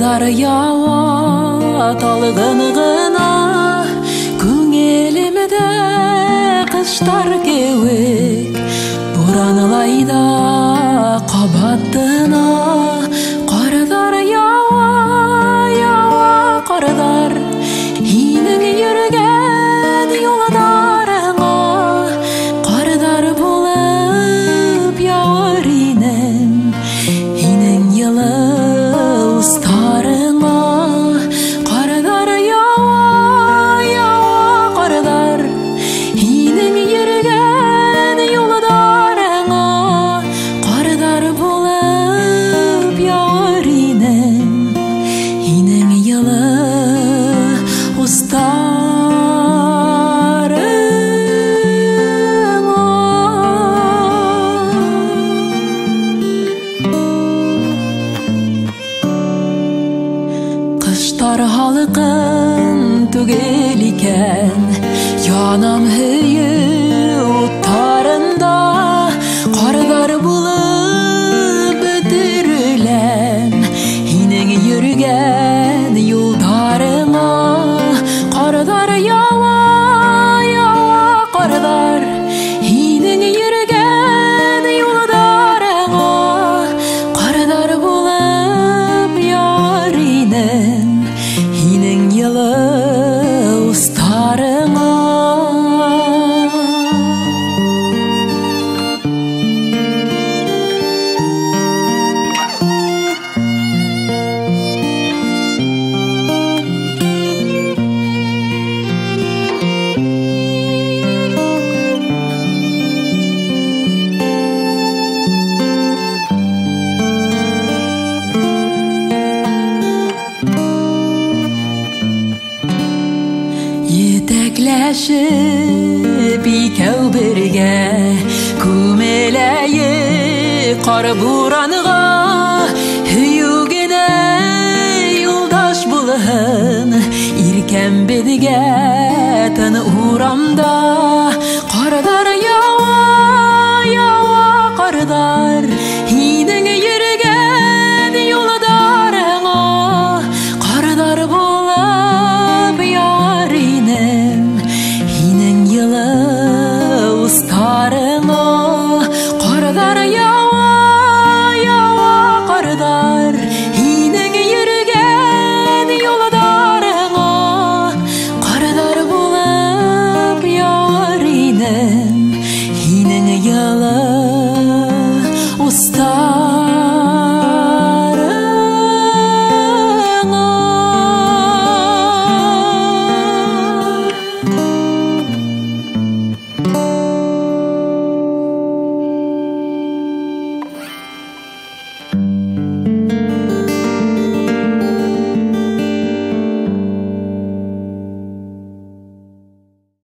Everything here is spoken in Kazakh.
Кардар ява талгын гына, күңелимде кыштар кебек, буранлайда кабаттына. Кардар ява, кардар, һинең йөргән юлдарыңа, кардар булып явыр инем, һинең йылы устарыңа. Кардар ява, кардар, һинең йөргән юлдарыңа, кардар булып явыр инем, һинең йылы Кыштар халкын түгел икән, янам һөйе уттарында, кардар булып бөтереләм, һинең йөргән юлдарыңа. Кардар ява, кардар, һинең йөргән юлдарыңа, кардар булып явыр инем, һинең йылы устарыңа. Етәкләшеп икәү бергә, күмәләйек кар буранга, һөю генә юлдаш булһын, иркәм беҙгә тын урамда. Кардар